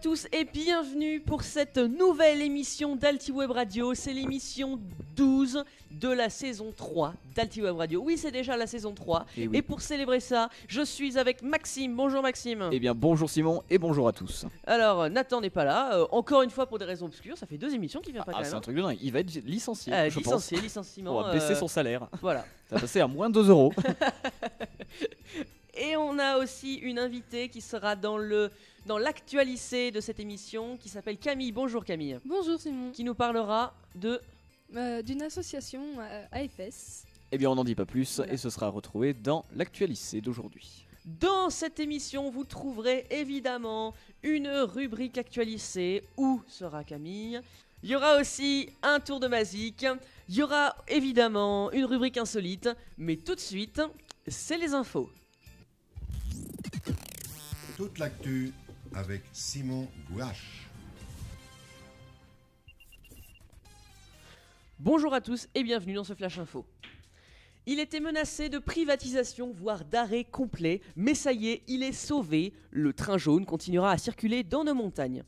tous et bienvenue pour cette nouvelle émission d'Altiweb Radio. C'est l'émission 12 de la saison 3 d'Altiweb Radio. Oui, c'est déjà la saison 3. Et pour célébrer ça, je suis avec Maxime. Bonjour Maxime. Eh bien bonjour Simon et bonjour à tous. Alors Nathan n'est pas là, encore une fois pour des raisons obscures. Ça fait 2 émissions qu'il vient pas quand même. C'est un truc de dingue, il va être licencié, je pense. Licenciement. On va baisser son salaire. Voilà. Ça va passer à moins 2 €. Et on a aussi une invitée qui sera dans l'actualité de cette émission, qui s'appelle Camille. Bonjour Camille. Bonjour Simon. Qui nous parlera d'une association AFS. Eh bien on n'en dit pas plus, Voilà. et ce sera retrouvé dans l'actualité d'aujourd'hui. Dans cette émission, vous trouverez évidemment une rubrique actualité. Où sera Camille ? Il y aura aussi un tour de Mazik. Il y aura évidemment une rubrique insolite. Mais tout de suite, c'est les infos. Toute l'actu avec Simon Gouache. Bonjour à tous et bienvenue dans ce Flash Info. Il était menacé de privatisation, voire d'arrêt complet, mais ça y est, il est sauvé. Le train jaune continuera à circuler dans nos montagnes.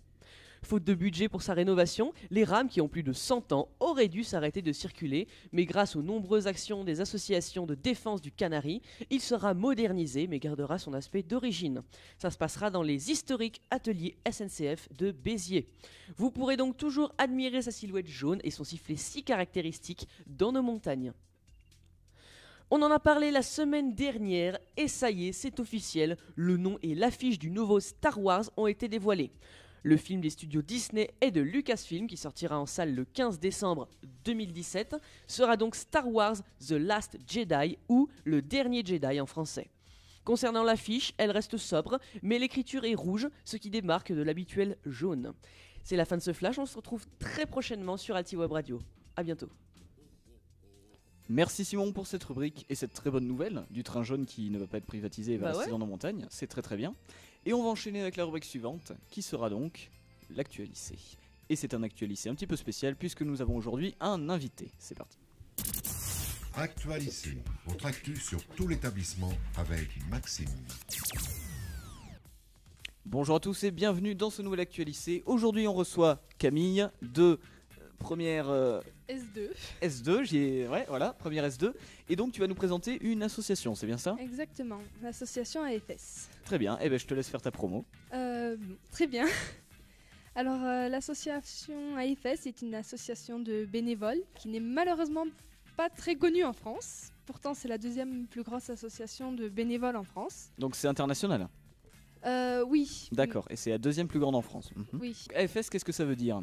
Faute de budget pour sa rénovation, les rames qui ont plus de 100 ans auraient dû s'arrêter de circuler, mais grâce aux nombreuses actions des associations de défense du Canari, il sera modernisé mais gardera son aspect d'origine. Ça se passera dans les historiques ateliers SNCF de Béziers. Vous pourrez donc toujours admirer sa silhouette jaune et son sifflet si caractéristique dans nos montagnes. On en a parlé la semaine dernière et ça y est, c'est officiel, le nom et l'affiche du nouveau Star Wars ont été dévoilés. Le film des studios Disney et de Lucasfilm, qui sortira en salle le 15 décembre 2017, sera donc Star Wars The Last Jedi ou Le Dernier Jedi en français. Concernant l'affiche, elle reste sobre, mais l'écriture est rouge, ce qui démarque de l'habituel jaune. C'est la fin de ce flash, on se retrouve très prochainement sur Altiweb Radio. A bientôt. Merci Simon pour cette rubrique et cette très bonne nouvelle du train jaune qui ne va pas être privatisé et va rester dans nos montagnes, c'est très très bien. Et on va enchaîner avec la rubrique suivante qui sera donc l'actualité. Et c'est un actualité un petit peu spécial puisque nous avons aujourd'hui un invité. C'est parti. Actualité, votre actu sur tout l'établissement avec Maxime. Bonjour à tous et bienvenue dans ce nouvel actualité. Aujourd'hui on reçoit Camille de première S2. Première S2. Et donc tu vas nous présenter une association, c'est bien ça ? Exactement, l'association AFS. Très bien, et je te laisse faire ta promo. Très bien. Alors, l'association AFS est une association de bénévoles qui n'est malheureusement pas très connue en France. Pourtant, c'est la deuxième plus grosse association de bénévoles en France. Donc c'est international ? Oui. D'accord, et c'est la deuxième plus grande en France. Oui. AFS, qu'est-ce que ça veut dire ?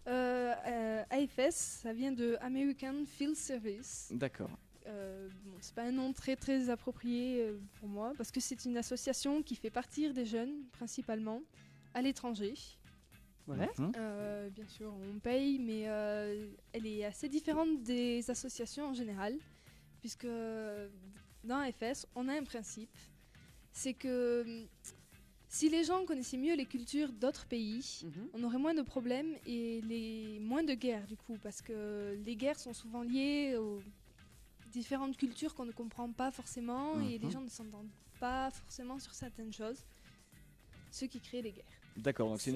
AFS, ça vient de American Field Service. D'accord. C'est pas un nom très très approprié pour moi parce que c'est une association qui fait partir des jeunes principalement à l'étranger. Ouais. Bien sûr, on paye, mais elle est assez différente des associations en général, puisque dans AFS, on a un principe, c'est que si les gens connaissaient mieux les cultures d'autres pays, on aurait moins de problèmes et moins de guerres du coup, parce que les guerres sont souvent liées aux différentes cultures qu'on ne comprend pas forcément et les gens ne s'entendent pas forcément sur certaines choses, ce qui crée les guerres. D'accord, donc c'est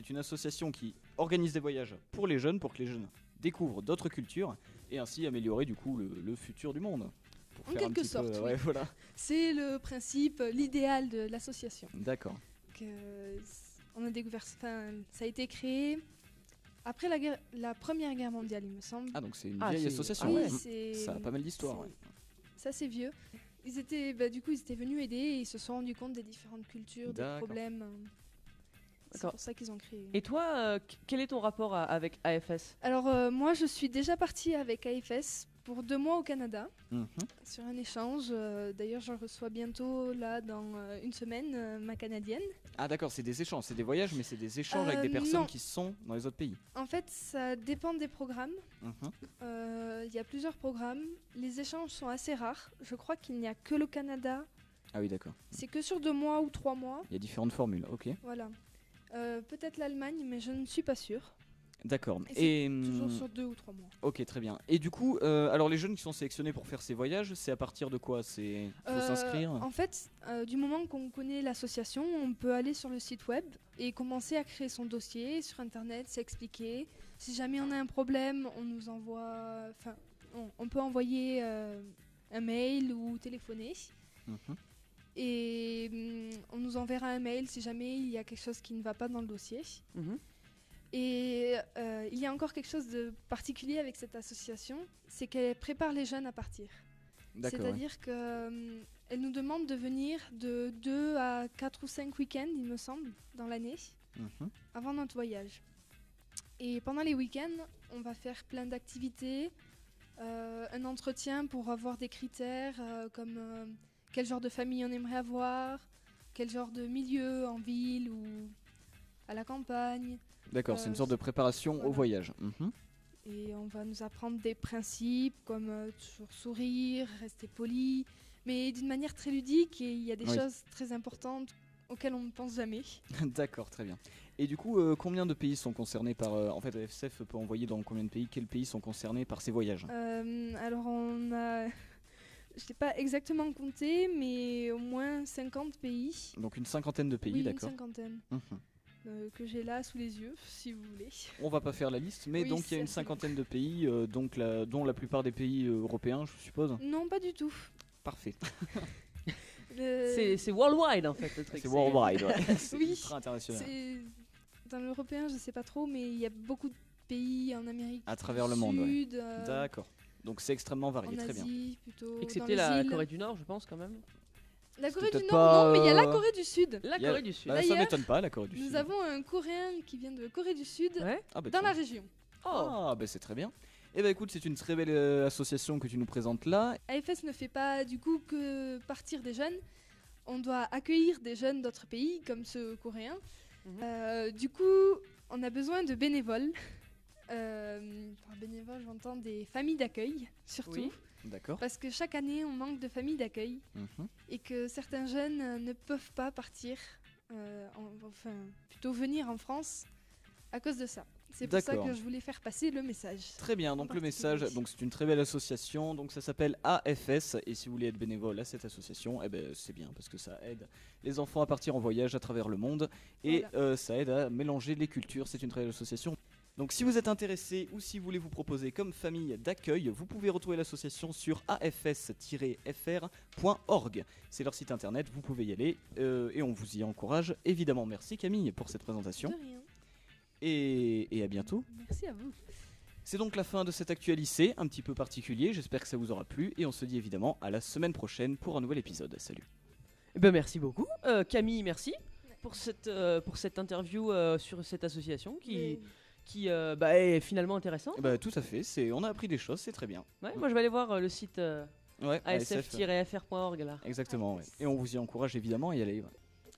une association qui organise des voyages pour les jeunes, pour que les jeunes découvrent d'autres cultures et ainsi améliorer du coup le futur du monde. En quelque sorte, oui. Voilà. C'est le principe, l'idéal de l'association. D'accord. On a découvert, ça a été créé après la Première Guerre mondiale, il me semble. Ah, donc c'est une vieille association. Oui, ça a pas mal d'histoire. Ça, c'est vieux. Ils étaient venus aider et ils se sont rendus compte des différentes cultures, des problèmes. C'est pour ça qu'ils ont créé. Et toi, quel est ton rapport avec AFS ? Alors, moi, je suis déjà partie avec AFS pour 2 mois au Canada, sur un échange. D'ailleurs, je reçois bientôt, là, dans une semaine, ma Canadienne. Ah d'accord, c'est des échanges, c'est des voyages, mais c'est des échanges avec des personnes qui sont dans les autres pays. En fait, ça dépend des programmes. Il y a plusieurs programmes. Les échanges sont assez rares. Je crois qu'il n'y a que le Canada. Ah oui, d'accord. C'est que sur 2 mois ou 3 mois. Il y a différentes formules, ok. Voilà. Peut-être l'Allemagne, mais je ne suis pas sûre. D'accord. Et c'est toujours sur 2 ou 3 mois. Ok, très bien. Et du coup, alors les jeunes qui sont sélectionnés pour faire ces voyages, c'est à partir de quoi? Faut s'inscrire? En fait, du moment qu'on connaît l'association, on peut aller sur le site web et commencer à créer son dossier sur Internet, s'expliquer. Si jamais on a un problème, on nous envoie... Enfin, on peut envoyer un mail ou téléphoner. Et on nous enverra un mail si jamais il y a quelque chose qui ne va pas dans le dossier. Et il y a encore quelque chose de particulier avec cette association, c'est qu'elle prépare les jeunes à partir. C'est-à-dire qu'elle nous demande de venir de 2 à 4 ou 5 week-ends, il me semble, dans l'année, avant notre voyage. Et pendant les week-ends, on va faire plein d'activités, un entretien pour avoir des critères comme quel genre de famille on aimerait avoir, quel genre de milieu en ville ou à la campagne. D'accord, c'est une sorte de préparation au voyage. Et on va nous apprendre des principes comme toujours sourire, rester poli, mais d'une manière très ludique, et il y a des choses très importantes auxquelles on ne pense jamais. D'accord, très bien. Et du coup, combien de pays sont concernés par... en fait, FSF peut envoyer dans combien de pays? Quels pays sont concernés par ces voyages? Alors on a... Je n'ai pas exactement compté, mais au moins 50 pays. Donc une cinquantaine de pays, oui, d'accord. Une cinquantaine. Que j'ai là sous les yeux, si vous voulez. On va pas faire la liste, mais donc il y a une cinquantaine de pays, dont la plupart des pays européens, je suppose. Non, pas du tout. Parfait. C'est worldwide en fait le truc. C'est worldwide, ouais. C'est oui, ultra international. Dans l'européen, je sais pas trop, mais il y a beaucoup de pays en Amérique à travers du le monde, Sud, ouais. D'accord. Donc c'est extrêmement varié, en très Asie, bien. Plutôt Excepté la Corée du Nord, je pense quand même. La Corée du peut-être Nord, pas, non, mais il y a la Corée du Sud. La Corée du Sud. Bah, ça D'ailleurs, m'étonne pas, la Corée du Sud. Nous avons un Coréen qui vient de Corée du Sud Ouais. Ah, bah, dans tiens. la région. Ah, bah c'est très bien. Et bah écoute, c'est une très belle association que tu nous présentes là. AFS ne fait pas du coup que partir des jeunes. On doit accueillir des jeunes d'autres pays comme ce Coréen. Du coup, on a besoin de bénévoles. Par bénévoles, j'entends des familles d'accueil, surtout. Oui. D'accord. Parce que chaque année, on manque de familles d'accueil et que certains jeunes ne peuvent pas partir, enfin, plutôt venir en France à cause de ça. C'est pour ça D'accord. que je voulais faire passer le message. Très bien, donc le message, donc c'est une très belle association, donc ça s'appelle AFS, et si vous voulez être bénévole à cette association, eh ben c'est bien parce que ça aide les enfants à partir en voyage à travers le monde, et ça aide à mélanger les cultures, c'est une très belle association. Donc si vous êtes intéressé ou si vous voulez vous proposer comme famille d'accueil, vous pouvez retrouver l'association sur afs-fr.org. C'est leur site internet, vous pouvez y aller et on vous y encourage. Évidemment, merci Camille pour cette présentation. De rien. Et à bientôt. Merci à vous. C'est donc la fin de cet Actualycée, un petit peu particulier, j'espère que ça vous aura plu et on se dit évidemment à la semaine prochaine pour un nouvel épisode. Salut. Eh ben merci beaucoup. Camille, merci pour cette interview sur cette association qui est finalement intéressante. Bah, tout à fait, on a appris des choses, c'est très bien. Ouais, moi je vais aller voir le site Ouais, asf-fr.org là. Exactement, ouais. Et on vous y encourage évidemment à y aller. Ouais.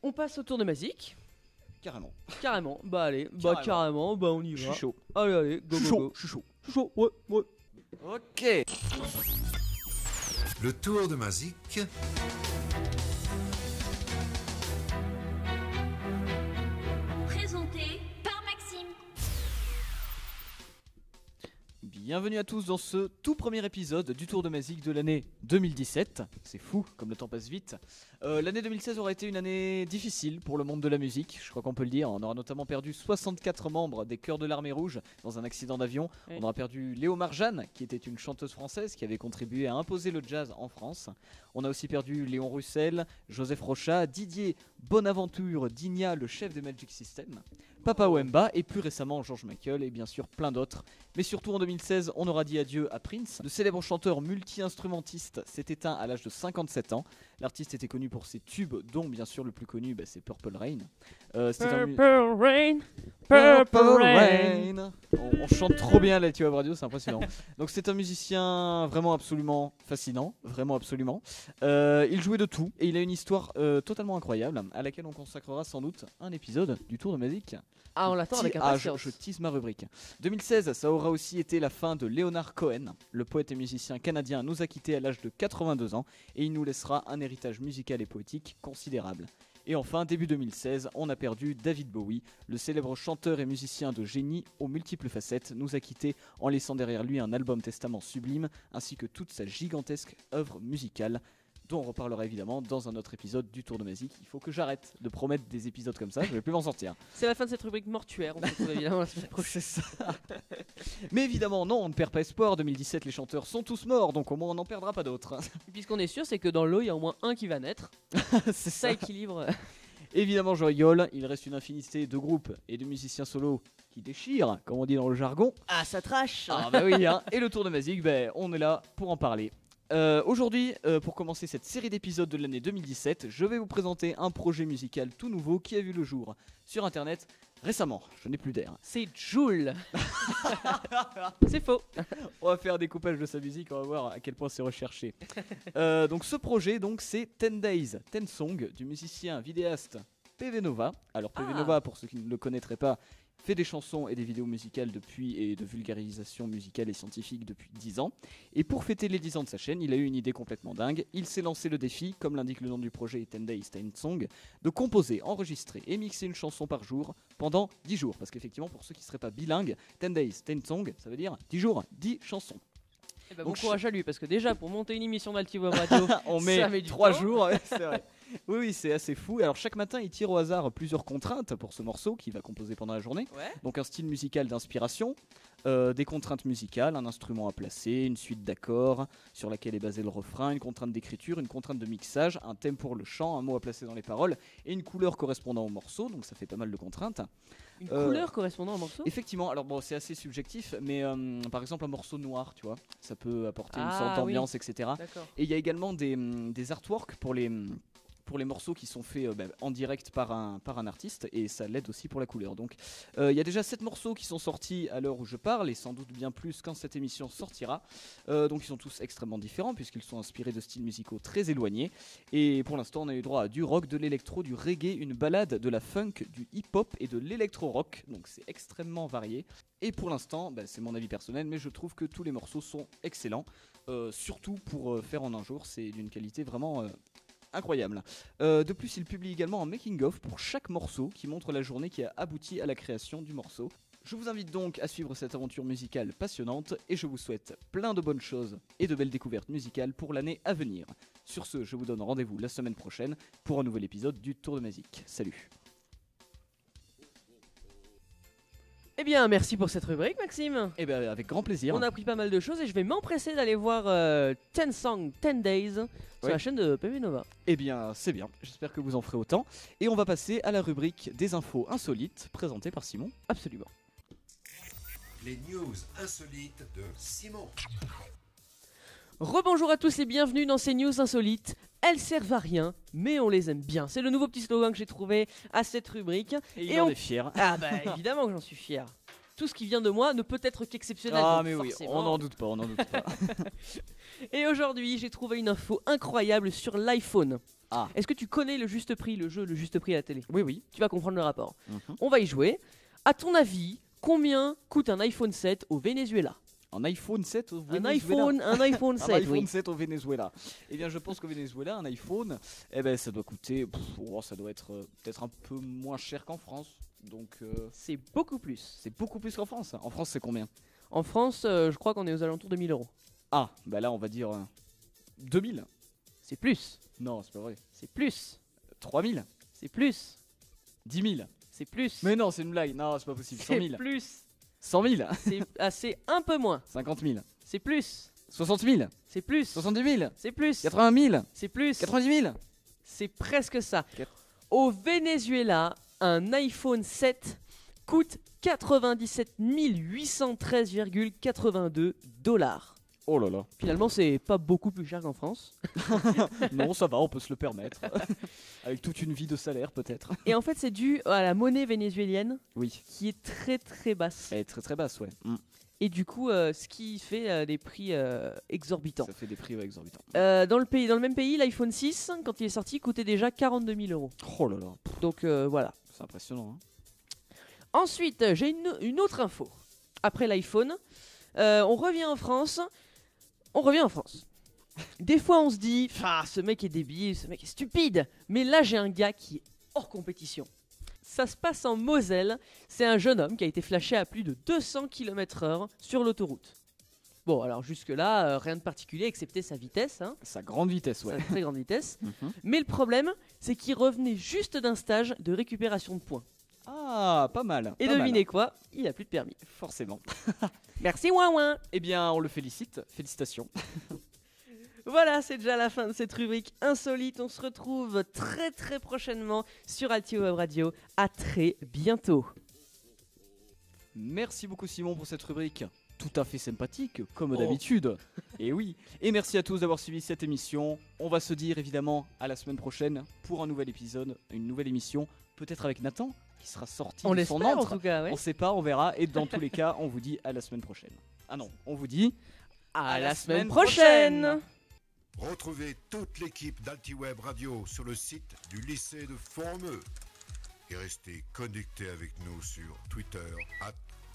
On passe au tour de Mazik. Carrément. Carrément, bah allez, carrément, on y va. Je suis chaud. Allez, go, Je suis go, chaud, go. je suis chaud. Je suis chaud, ouais. Ok. Le tour de Mazik. Présenté par Maxime. Bienvenue à tous dans ce tout premier épisode du Tour de Mazik de l'année 2017. C'est fou comme le temps passe vite. L'année 2016 aura été une année difficile pour le monde de la musique, je crois qu'on peut le dire. On aura notamment perdu 64 membres des Chœurs de l'Armée Rouge dans un accident d'avion. Oui. On aura perdu Léo Marjane, qui était une chanteuse française qui avait contribué à imposer le jazz en France. On a aussi perdu Léon Russell, Joseph Rocha, Didier Bonaventure Digna, le chef des Magic System, Papa Wemba et plus récemment George Michael et bien sûr plein d'autres. Mais surtout en 2016, on aura dit adieu à Prince. Le célèbre chanteur multi-instrumentiste s'est éteint à l'âge de 57 ans. L'artiste était connu pour ses tubes, dont bien sûr le plus connu, c'est Purple Rain. Purple Rain. On chante trop bien là, tu vois, radio, c'est impressionnant. Donc c'est un musicien vraiment absolument fascinant, vraiment absolument. Il jouait de tout et il a une histoire totalement incroyable à laquelle on consacrera sans doute un épisode du Tour de Mazik. Ah, on l'attend avec impatience. Je tease ma rubrique. 2016, ça aura aussi été la fin de Leonard Cohen. Le poète et musicien canadien nous a quittés à l'âge de 82 ans et il nous laissera un héritage musical et poétique considérable. Et enfin, début 2016, on a perdu David Bowie, le célèbre chanteur et musicien de génie aux multiples facettes, nous a quittés en laissant derrière lui un album testament sublime, ainsi que toute sa gigantesque œuvre musicale, dont on reparlera évidemment dans un autre épisode du Tour de Musique. Il faut que j'arrête de promettre des épisodes comme ça, je vais plus m'en sortir. C'est la fin de cette rubrique mortuaire, on se retrouve évidemment la semaine prochaine. C'est ça. Mais évidemment, non, on ne perd pas espoir. 2017, les chanteurs sont tous morts, donc au moins on n'en perdra pas d'autres. Et puis ce qu'on est sûr, c'est que dans l'eau, il y a au moins un qui va naître. C'est Ça équilibre. Évidemment, je rigole, il reste une infinité de groupes et de musiciens solos qui déchirent, comme on dit dans le jargon. Ah, ça trash. Ah bah oui, hein. Et le Tour de Musique, on est là pour en parler. Aujourd'hui, pour commencer cette série d'épisodes de l'année 2017, je vais vous présenter un projet musical tout nouveau qui a vu le jour sur internet récemment. Je n'ai plus d'air. C'est Jul. C'est faux. On va faire un découpage de sa musique, on va voir à quel point c'est recherché. Donc ce projet, c'est 10 Days, 10 Songs du musicien vidéaste PV Nova. Alors PV Nova, pour ceux qui ne le connaîtraient pas, fait des chansons et des vidéos musicales et de vulgarisation musicale et scientifique depuis 10 ans. Et pour fêter les 10 ans de sa chaîne, il a eu une idée complètement dingue. Il s'est lancé le défi, comme l'indique le nom du projet 10 Days, 10 Songs, de composer, enregistrer et mixer une chanson par jour pendant 10 jours. Parce qu'effectivement, pour ceux qui ne seraient pas bilingues, 10 Days, 10 Songs, ça veut dire 10 jours, 10 chansons. Eh ben, bon courage à lui, parce que déjà, pour monter une émission d'Altiweb Radio, on met 3 jours, ouais, c'est vrai. Oui, c'est assez fou. Alors chaque matin, il tire au hasard plusieurs contraintes pour ce morceau qu'il va composer pendant la journée. Ouais. Donc un style musical d'inspiration, des contraintes musicales, un instrument à placer, une suite d'accords sur laquelle est basé le refrain, une contrainte d'écriture, une contrainte de mixage, un thème pour le chant, un mot à placer dans les paroles et une couleur correspondant au morceau. Donc ça fait pas mal de contraintes. Une couleur correspondant au morceau ? Effectivement, alors bon, c'est assez subjectif, mais par exemple un morceau noir, tu vois, ça peut apporter une sorte d'ambiance, etc. D'accord. Et il y a également des artworks pour les morceaux qui sont faits en direct par un artiste, et ça l'aide aussi pour la couleur. Donc il y a déjà 7 morceaux qui sont sortis à l'heure où je parle, et sans doute bien plus quand cette émission sortira. Donc ils sont tous extrêmement différents puisqu'ils sont inspirés de styles musicaux très éloignés. Et pour l'instant, on a eu droit à du rock, de l'électro, du reggae, une balade, de la funk, du hip-hop et de l'électro-rock. Donc c'est extrêmement varié. Et pour l'instant, c'est mon avis personnel, mais je trouve que tous les morceaux sont excellents. Surtout pour faire en un jour, c'est d'une qualité vraiment incroyable. De plus, il publie également un making-of pour chaque morceau qui montre la journée qui a abouti à la création du morceau. Je vous invite donc à suivre cette aventure musicale passionnante et je vous souhaite plein de bonnes choses et de belles découvertes musicales pour l'année à venir. Sur ce, je vous donne rendez-vous la semaine prochaine pour un nouvel épisode du Tour de Musique. Salut. Eh bien, merci pour cette rubrique, Maxime. Eh bien, avec grand plaisir. On a appris pas mal de choses et je vais m'empresser d'aller voir 10 Songs, 10 Days sur la chaîne de PV Nova. Eh bien, c'est bien. J'espère que vous en ferez autant. Et on va passer à la rubrique des infos insolites présentée par Simon. Absolument. Les news insolites de Simon. Rebonjour à tous et bienvenue dans ces news insolites. Elles servent à rien, mais on les aime bien. C'est le nouveau petit slogan que j'ai trouvé à cette rubrique. Et on est fier. Ah bah évidemment que j'en suis fier. Tout ce qui vient de moi ne peut être qu'exceptionnel. Ah donc mais oui, forcément. on n'en doute pas, on n'en doute pas. Et aujourd'hui, j'ai trouvé une info incroyable sur l'iPhone. Ah. Est-ce que tu connais le Juste Prix, le jeu Le Juste Prix à la télé ? Oui, oui. Tu vas comprendre le rapport. Mm-hmm. On va y jouer. À ton avis, combien coûte un iPhone 7 au Venezuela ? Un iPhone 7 au Un Venezuela. iPhone 7, Un iPhone oui. 7 au Venezuela. Eh bien, je pense qu'au Venezuela, un iPhone, ça doit coûter, ça doit être peut-être un peu moins cher qu'en France. Donc, C'est beaucoup plus. c'est beaucoup plus qu'en France. En France, c'est combien ? En France, je crois qu'on est aux alentours de 1000 €. Ah, bah là, on va dire 2000. C'est plus. Non, c'est pas vrai. C'est plus. 3000. C'est plus. 10 000. C'est plus. Mais non, c'est une blague. Non, c'est pas possible. 100 c'est 000. plus. 100 000. C'est un peu moins. 50 000. C'est plus. 60 000. C'est plus. 70 000. C'est plus. 80 000. C'est plus. 90 000. C'est presque ça. Quatre- Au Venezuela, un iPhone 7 coûte 97 813,82 $. Oh là là. Finalement, c'est pas beaucoup plus cher qu'en France. Non, ça va, on peut se le permettre. Avec toute une vie de salaire, peut-être. Et en fait, c'est dû à la monnaie vénézuélienne Oui. qui est très très basse. Elle est très très basse, ouais. Et du coup, ce qui fait des prix exorbitants. Ça fait des prix exorbitants. Dans le même pays, l'iPhone 6, quand il est sorti, coûtait déjà 42 000 €. Oh là là. Donc voilà. C'est impressionnant. Hein. Ensuite, j'ai une autre info. Après l'iPhone, on revient en France. Des fois, on se dit, ce mec est débile, ce mec est stupide. Mais là, j'ai un gars qui est hors compétition. Ça se passe en Moselle. C'est un jeune homme qui a été flashé à plus de 200 km/h sur l'autoroute. Bon, alors jusque-là, rien de particulier, excepté sa vitesse. Hein. Sa grande vitesse, ouais. Sa très grande vitesse. Mhm. Mais le problème, c'est qu'il revenait juste d'un stage de récupération de points. Ah, pas mal. Et pas devinez mal. quoi, il a plus de permis. Forcément. Merci, ouin ouin. Eh bien, on le félicite. Félicitations. Voilà, c'est déjà la fin de cette rubrique insolite. On se retrouve très très prochainement sur Altiweb Web Radio. À très bientôt. Merci beaucoup Simon pour cette rubrique tout à fait sympathique, comme Oh. d'habitude. Et oui. Et merci à tous d'avoir suivi cette émission. On va se dire évidemment à la semaine prochaine pour un nouvel épisode, une nouvelle émission, peut-être avec Nathan qui sera sorti On de son l'espère en antre. tout cas. Ouais. On sait pas, on verra. Et dans tous les cas, on vous dit à la semaine prochaine. Ah non, on vous dit À à la la semaine semaine prochaine. prochaine. Retrouvez toute l'équipe d'Altiweb Radio sur le site du lycée de Formeux. Et restez connectés avec nous sur Twitter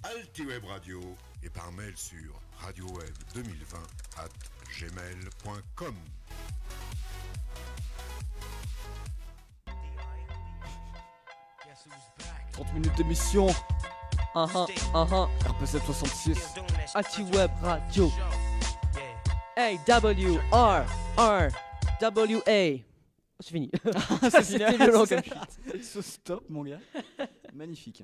@Altiweb Radio et par mail sur radioweb2020@gmail.com. 30 minutes d'émission. RP766. Altiweb Radio. Hey, W-R-R-W-A. Oh, c'est fini. Ça C'était violent comme chute. Ce stop, mon gars. Magnifique.